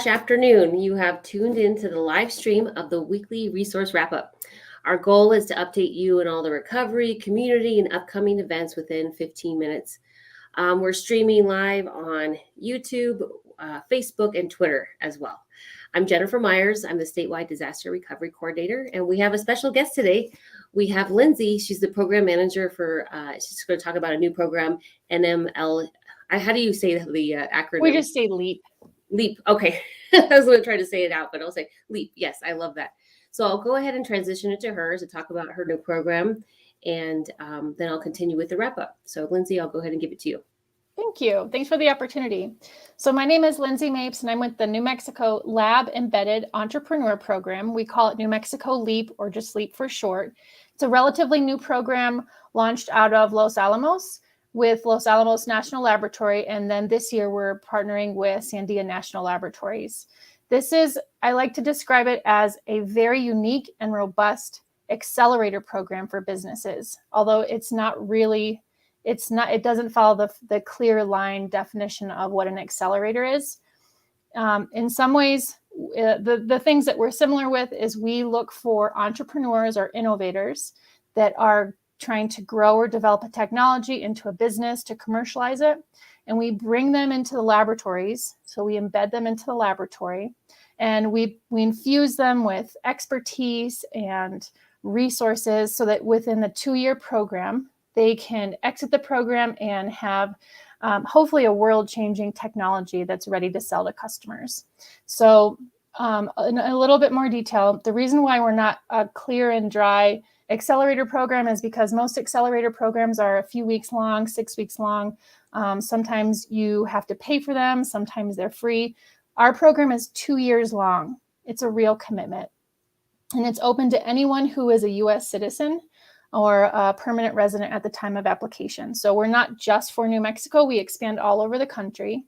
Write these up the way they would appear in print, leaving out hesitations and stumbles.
Afternoon. You have tuned into the live stream of the weekly resource wrap up. Our goal is to update you on all the recovery, community, and upcoming events within 15 minutes. We're streaming live on YouTube, Facebook, and Twitter as well. I'm Jennifer Myers. I'm the statewide disaster recovery coordinator, and we have a special guest today. We have Lindsay. She's the program manager for, she's going to talk about a new program, NML. How do you say the acronym? We just say LEEP. LEEP. Okay. I was going to try to say it out, but I'll say LEEP. Yes, I love that. So I'll go ahead and transition it to her to talk about her new program, and then I'll continue with the wrap up. So Lindsay, I'll go ahead and give it to you. Thank you. Thanks for the opportunity. So my name is Lindsay Mapes, and I'm with the New Mexico Lab Embedded Entrepreneur Program. We call it New Mexico LEAP, or just LEAP for short. It's a relatively new program launched out of Los Alamos with Los Alamos National Laboratory. And then this year we're partnering with Sandia National Laboratories. This is, I like to describe it as a very unique and robust accelerator program for businesses. Although it's not really, it doesn't follow the clear line definition of what an accelerator is. In some ways, the things that we're similar with is we look for entrepreneurs or innovators that are trying to grow or develop a technology into a business to commercialize it. And we bring them into the laboratories. So we embed them into the laboratory and we infuse them with expertise and resources so that within the 2-year program, they can exit the program and have hopefully a world-changing technology that's ready to sell to customers. So in a little bit more detail, the reason why we're not a clear and dry accelerator program is because most accelerator programs are a few weeks long, 6 weeks long. Sometimes you have to pay for them. Sometimes they're free. Our program is 2 years long. It's a real commitment. And it's open to anyone who is a U.S. citizen or a permanent resident at the time of application. So we're not just for New Mexico. We expand all over the country.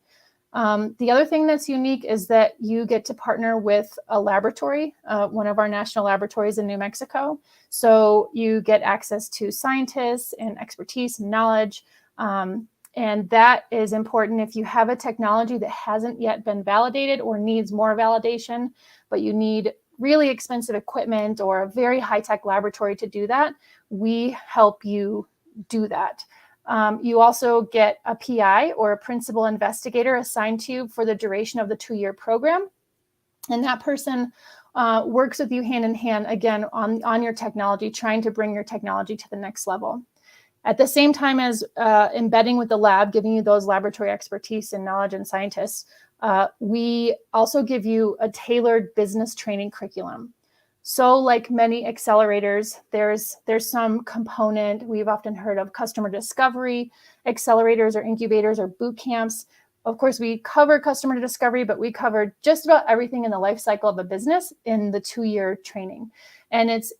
The other thing that's unique is that you get to partner with a laboratory, one of our national laboratories in New Mexico. So you get access to scientists and expertise and knowledge. And that is important if you have a technology that hasn't yet been validated or needs more validation, but you need really expensive equipment or a very high-tech laboratory to do that. We help you do that. You also get a PI or a principal investigator assigned to you for the duration of the 2-year program. And that person works with you hand in hand, again, on your technology, trying to bring your technology to the next level. At the same time as embedding with the lab, giving you those laboratory expertise and knowledge and scientists, we also give you a tailored business training curriculum. So like many accelerators, there's some component, we've often heard of customer discovery, accelerators or incubators or boot camps. Of course, we cover customer discovery, but we cover just about everything in the life cycle of a business in the 2-year training. And it's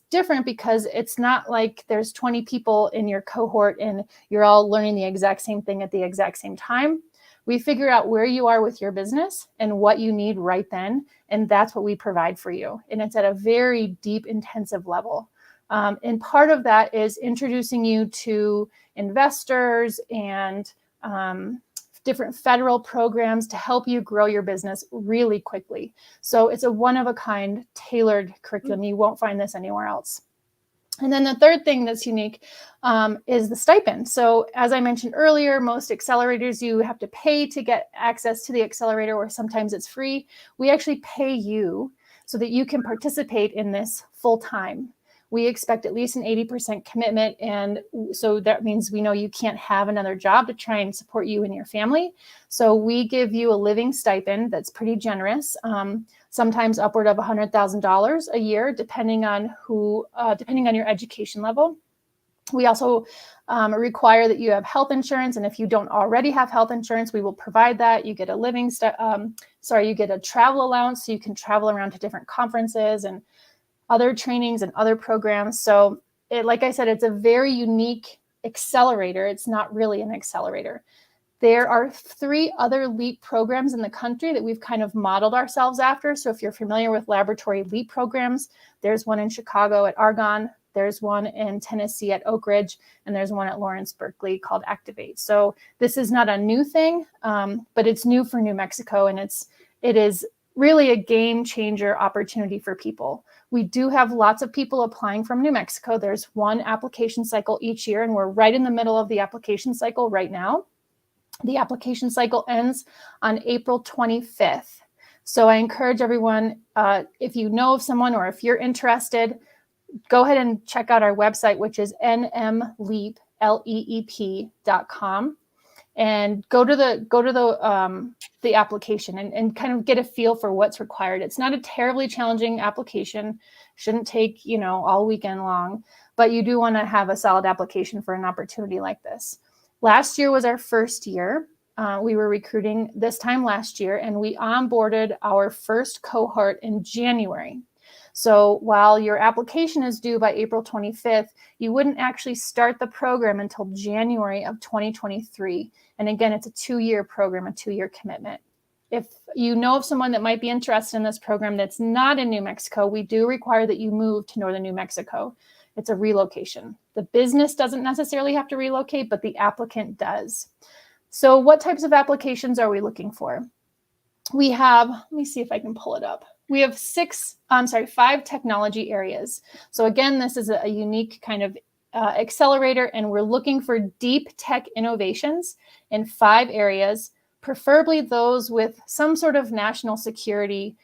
different because it's not like there's 20 people in your cohort and you're all learning the exact same thing at the exact same time. We figure out where you are with your business and what you need right then. And that's what we provide for you. And it's at a very deep, intensive level. And part of that is introducing you to investors and different federal programs to help you grow your business really quickly. So it's a one-of-a-kind tailored curriculum. You won't find this anywhere else. And then the third thing that's unique is the stipend. So as I mentioned earlier, most accelerators, you have to pay to get access to the accelerator, or sometimes it's free. We actually pay you so that you can participate in this full time. We expect at least an 80% commitment. And so that means we know you can't have another job to try and support you and your family. So we give you a living stipend that's pretty generous, sometimes upward of $100,000 a year, depending on your education level. We also require that you have health insurance. And if you don't already have health insurance, we will provide that. You get a you get a travel allowance so you can travel around to different conferences and other trainings and other programs. So like I said, it's a very unique accelerator. It's not really an accelerator. There are 3 other LEAP programs in the country that we've kind of modeled ourselves after. So if you're familiar with laboratory LEAP programs, there's one in Chicago at Argonne, there's one in Tennessee at Oak Ridge, and there's one at Lawrence Berkeley called Activate. So this is not a new thing, but it's new for New Mexico, and it's It is really a game changer opportunity for people. We do have lots of people applying from New Mexico. There's one application cycle each year, and we're right in the middle of the application cycle right now. The application cycle ends on April 25th. So I encourage everyone, if you know of someone or if you're interested, go ahead and check out our website, which is nmleep.com, and go to the application and kind of get a feel for what's required. It's not a terribly challenging application. Shouldn't take, all weekend long, but you do want to have a solid application for an opportunity like this. Last year was our first year. We were recruiting this time last year, and we onboarded our first cohort in January. So while your application is due by April 25th, you wouldn't actually start the program until January of 2023. And again, it's a 2-year program, a 2-year commitment. If you know of someone that might be interested in this program that's not in New Mexico, we do require that you move to northern New Mexico. It's a relocation. The business doesn't necessarily have to relocate, but the applicant does. So what types of applications are we looking for? We have, let me see if I can pull it up. We have 5 technology areas. So again, this is a unique kind of accelerator, and we're looking for deep tech innovations in 5 areas, preferably those with some sort of national security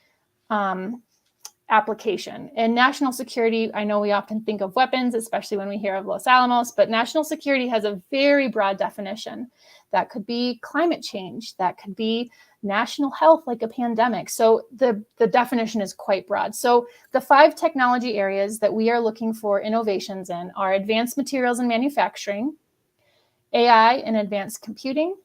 application. And national security, I know we often think of weapons, especially when we hear of Los Alamos, but national security has a very broad definition. That could be climate change, that could be national health, like a pandemic. So the definition is quite broad. So the 5 technology areas that we are looking for innovations in are advanced materials and manufacturing, AI and advanced computing,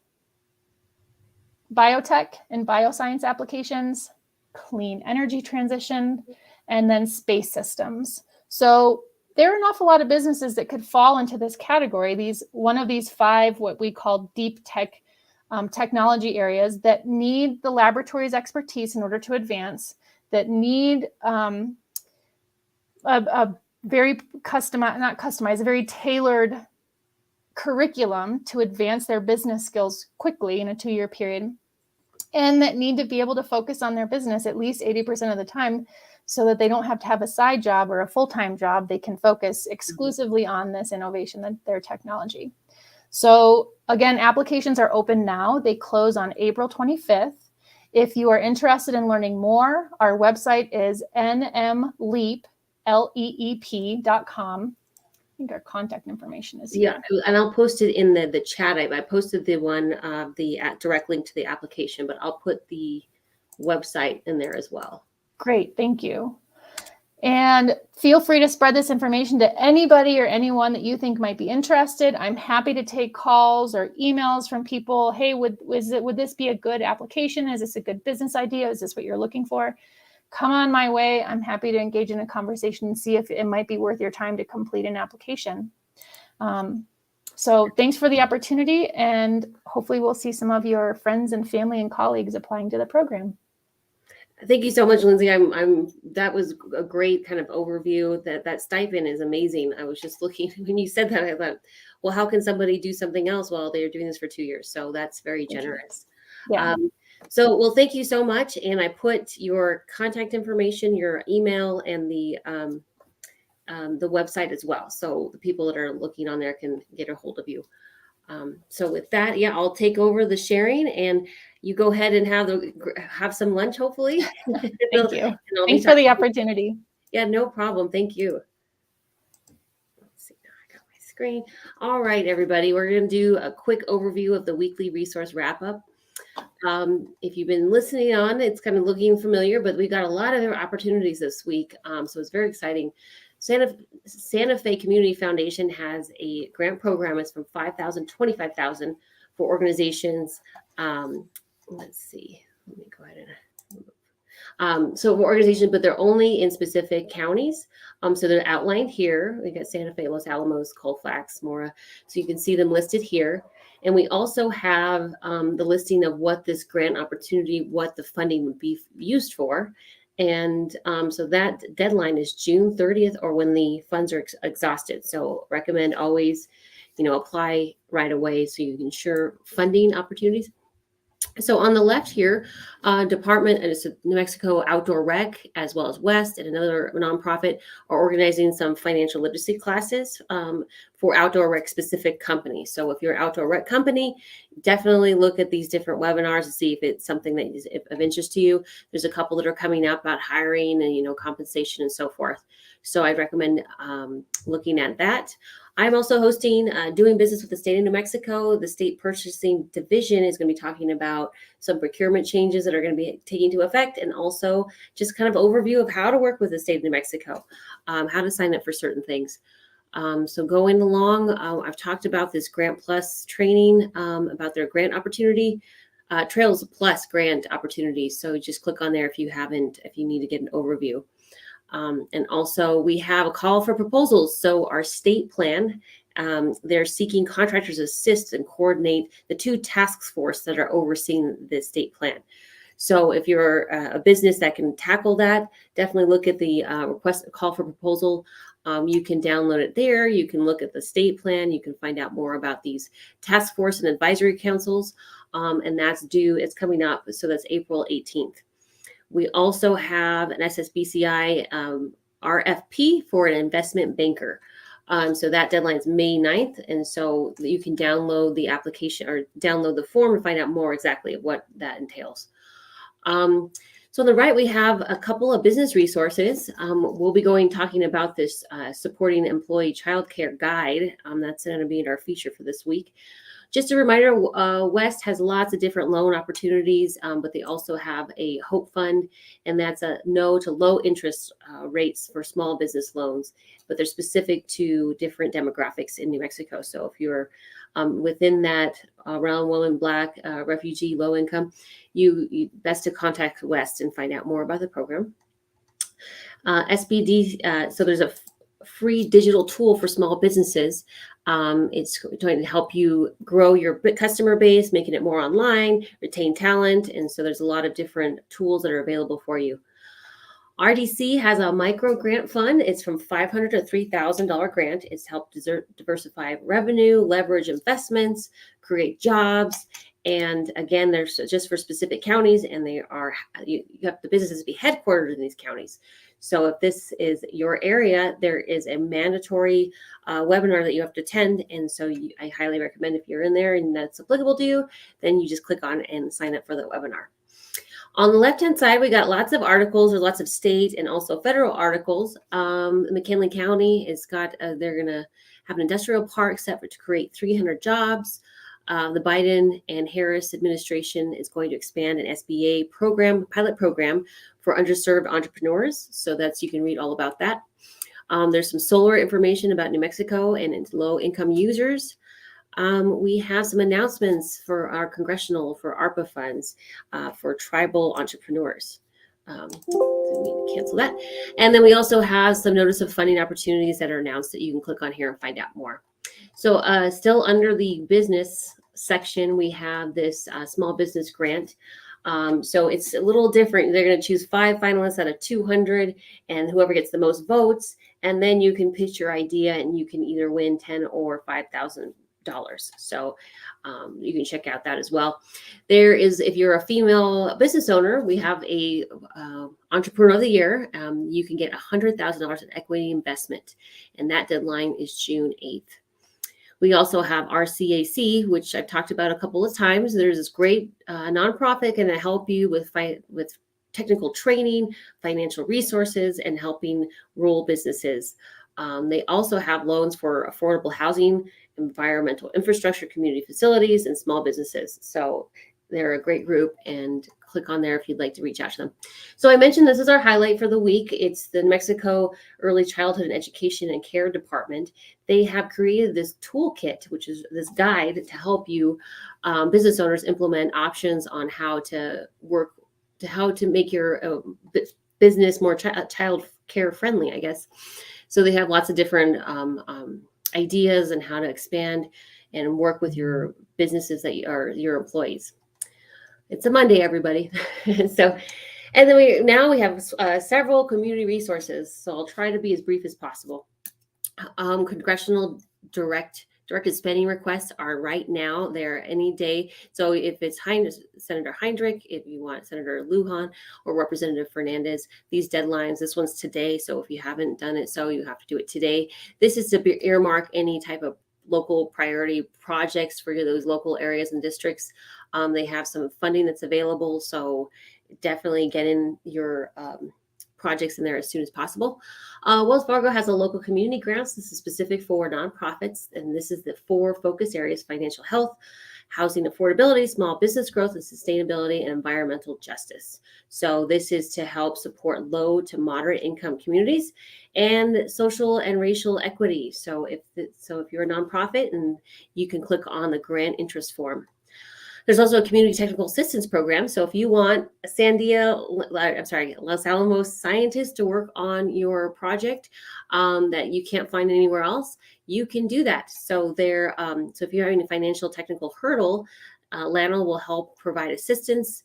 biotech and bioscience applications, clean energy transition, and then space systems. So there are an awful lot of businesses that could fall into this category. One of these 5, what we call deep tech technology areas that need the laboratory's expertise in order to advance, that need a very a very tailored curriculum to advance their business skills quickly in a 2-year period, and that need to be able to focus on their business at least 80% of the time so that they don't have to have a side job or a full-time job. They can focus exclusively on this innovation, their technology. So again, applications are open now. They close on April 25th. If you are interested in learning more, our website is nmleep.com. I think our contact information is here. Yeah, and I'll post it in the chat. I posted the one, the direct link to the application, but I'll put the website in there as well. Great, thank you. And feel free to spread this information to anybody or anyone that you think might be interested. I'm happy to take calls or emails from people. Hey, would this be a good application? Is this a good business idea? Is this what you're looking for? Come on my way. I'm happy to engage in a conversation and see if it might be worth your time to complete an application. So thanks for the opportunity, and hopefully we'll see some of your friends and family and colleagues applying to the program. Thank you so much, Lindsay. That was a great kind of overview. That stipend is amazing. I was just looking when you said that, I thought, well, how can somebody do something else while they're doing this for 2 years? So that's very generous. Yeah. Well, thank you so much. And I put your contact information, your email, and the website as well. So the people that are looking on there can get a hold of you. So with that, yeah, I'll take over the sharing, and you go ahead and have some lunch, hopefully. Thank you. Thanks for the opportunity. Yeah, no problem. Thank you. Let's see, now I got my screen. All right, everybody, we're going to do a quick overview of the weekly resource wrap-up. If you've been listening on, it's kind of looking familiar, but we've got a lot of opportunities this week. So it's very exciting. Santa Fe Community Foundation has a grant program. It's from $5,000 to $25,000 for organizations. Let's see. Let me go ahead and so for organizations, but they're only in specific counties. So they're outlined here. We got Santa Fe, Los Alamos, Colfax, Mora. So you can see them listed here. And we also have the listing of what this grant opportunity, what the funding would be used for. And so that deadline is June 30th, or when the funds are exhausted. So recommend always, apply right away so you can ensure funding opportunities. So on the left here, Department and it's New Mexico Outdoor Rec, as well as West and another nonprofit, are organizing some financial literacy classes for outdoor rec specific companies. So if you're an outdoor rec company, definitely look at these different webinars to see if it's something that is of interest to you. There's a couple that are coming up about hiring and compensation and so forth. So I'd recommend looking at that. I'm also hosting Doing Business with the State of New Mexico. The State Purchasing Division is going to be talking about some procurement changes that are going to be taking into effect, and also just kind of overview of how to work with the State of New Mexico, how to sign up for certain things. So going along, I've talked about this Grant Plus training, about their grant opportunity, Trails Plus grant opportunities. So just click on there if you need to get an overview. And also we have a call for proposals. So our state plan, they're seeking contractors to assist and coordinate the 2 task force that are overseeing the state plan. So if you're a business that can tackle that, definitely look at the request call for proposal. You can download it there. You can look at the state plan. You can find out more about these task force and advisory councils. And it's coming up. So that's April 18th. We also have an SSBCI RFP for an investment banker. So that deadline is May 9th. And so you can download the application or download the form and find out more exactly what that entails. So on the right, we have a couple of business resources. We'll be talking about this supporting employee childcare guide. That's going to be in our feature for this week. Just a reminder, West has lots of different loan opportunities, but they also have a Hope Fund, and that's a no to low interest rates for small business loans, but they're specific to different demographics in New Mexico. So if you're within that realm, woman, Black, refugee, low income, you best to contact West and find out more about the program. SBD, so there's a free digital tool for small businesses. It's going to help you grow your customer base, making it more online, retain talent. And so there's a lot of different tools that are available for you. RDC has a micro grant fund. It's from $500 to $3,000 grant. It's helped diversify revenue, leverage investments, create jobs. And again, there's just for specific counties, and you have the businesses be headquartered in these counties. So if this is your area, there is a mandatory webinar that you have to attend. And so I highly recommend, if you're in there and that's applicable to you, then you just click on and sign up for the webinar. On the left-hand side, we got lots of articles. There's lots of state and also federal articles. McKinley County they're going to have an industrial park set to create 300 jobs. The Biden and Harris administration is going to expand an SBA pilot program for underserved entrepreneurs. So you can read all about that. There's some solar information about New Mexico and its low-income users. We have some announcements for our for ARPA funds for tribal entrepreneurs. So we need to cancel that. And then we also have some notice of funding opportunities that are announced that you can click on here and find out more. So still under the business section, we have this small business grant. So it's a little different. They're going to choose 5 finalists out of 200, and whoever gets the most votes, and then you can pitch your idea, and you can either win $10,000 or $5,000. So you can check out that as well. If you're a female business owner, we have a Entrepreneur of the Year. You can get $100,000 in equity investment, and that deadline is June 8th. We also have RCAC, which I've talked about a couple of times. There's this great nonprofit going to help you with technical training, financial resources, and helping rural businesses. They also have loans for affordable housing, environmental infrastructure, community facilities, and small businesses. So they're a great group, and click on there if you'd like to reach out to them. So I mentioned this is our highlight for the week. It's the New Mexico Early Childhood and Education and Care Department. They have created this toolkit, which is this guide to help you business owners implement options on how to make your business more child care friendly, I guess. So they have lots of different ideas on how to expand and work with your businesses that are your employees. It's a Monday, everybody. So, and then we have several community resources. So I'll try to be as brief as possible. Congressional Direct Directed spending requests are right now. They're any day. So if it's Senator Heinrich, if you want Senator Lujan or Representative Fernandez, these deadlines, this one's today. So if you haven't done it, so you have to do it today. This is to earmark any type of local priority projects for those local areas and districts. They have some funding that's available. So definitely get in your projects in there as soon as possible. Wells Fargo has a local community grants. This is specific for nonprofits, and this is the 4 focus areas: financial health, housing affordability, small business growth and sustainability, and environmental justice. So this is to help support low to moderate income communities and social and racial equity. So if you're a nonprofit, and you can click on the grant interest form. There's also a community technical assistance program. So if you want Los Alamos scientists to work on your project that you can't find anywhere else, you can do that. So so if you're having a financial technical hurdle, LANL will help provide assistance.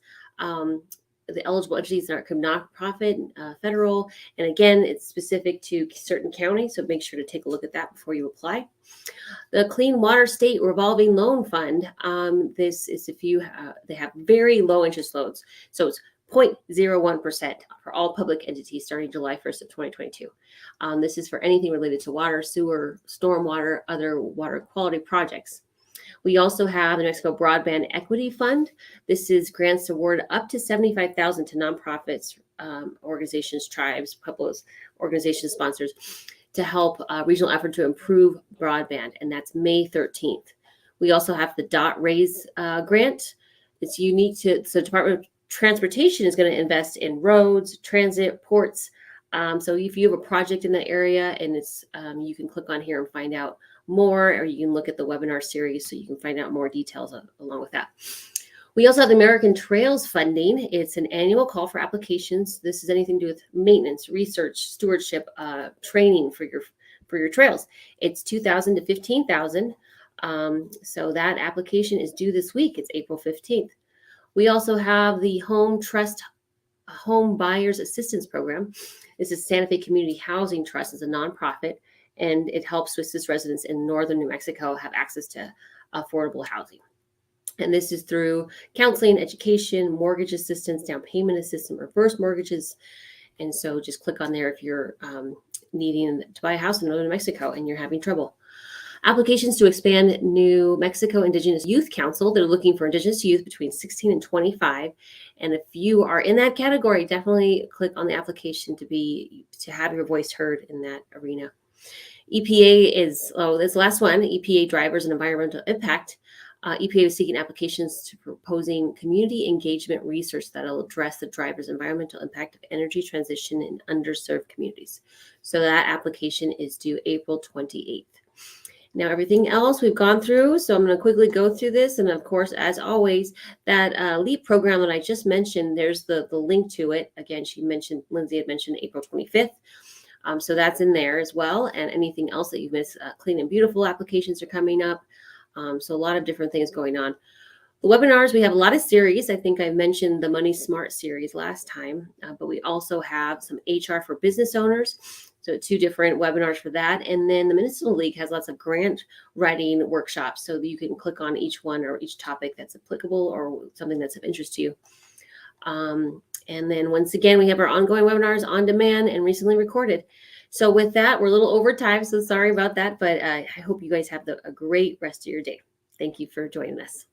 The eligible entities are nonprofit, federal, and again, it's specific to certain counties. So make sure to take a look at that before you apply. The Clean Water State Revolving Loan Fund. This is they have very low interest loans. So it's 0.01% for all public entities starting July 1st of 2022. This is for anything related to water, sewer, stormwater, other water quality projects. We also have the New Mexico Broadband Equity Fund. This is grants awarded up to $75,000 to nonprofits, organizations, tribes, pueblos, organization sponsors to help regional effort to improve broadband, and that's May 13th. We also have the Dot Raise grant. It's unique so Department of Transportation is going to invest in roads, transit, ports. So if you have a project in that area, and it's you can click on here and find out more, or you can look at the webinar series so you can find out more details along with that. We also have the American Trails funding. It's an annual call for applications. This is anything to do with maintenance, research, stewardship, training for your trails. It's $2,000 to $15,000. So that application is due this week. It's April 15th. We also have the Home Trust Home Buyers Assistance Program. This is Santa Fe Community Housing Trust. It's a nonprofit, and it helps Swiss residents in northern New Mexico have access to affordable housing. And this is through counseling, education, mortgage assistance, down payment assistance, reverse mortgages. And so just click on there if you're needing to buy a house in northern New Mexico and you're having trouble. Applications to expand New Mexico Indigenous Youth Council. They're looking for Indigenous youth between 16 and 25. And if you are in that category, definitely click on the application to have your voice heard in that arena. EPA is, this last one, EPA drivers and environmental impact. EPA is seeking applications to proposing community engagement research that will address the driver's environmental impact of energy transition in underserved communities. So that application is due April 28th. Now, everything else we've gone through, so I'm going to quickly go through this. And of course, as always, that LEEP program that I just mentioned, there's the link to it. Again, Lindsay had mentioned April 25th. So that's in there as well. And anything else that you missed, Clean and Beautiful applications are coming up. So a lot of different things going on. The webinars, we have a lot of series. I think I mentioned the Money Smart series last time, but we also have some HR for business owners. So 2 different webinars for that. And then the Municipal League has lots of grant writing workshops. So that you can click on each one or each topic that's applicable or something that's of interest to you. And then once again, we have our ongoing webinars on demand and recently recorded. So with that, we're a little over time, so sorry about that, but I hope you guys have a great rest of your day. Thank you for joining us.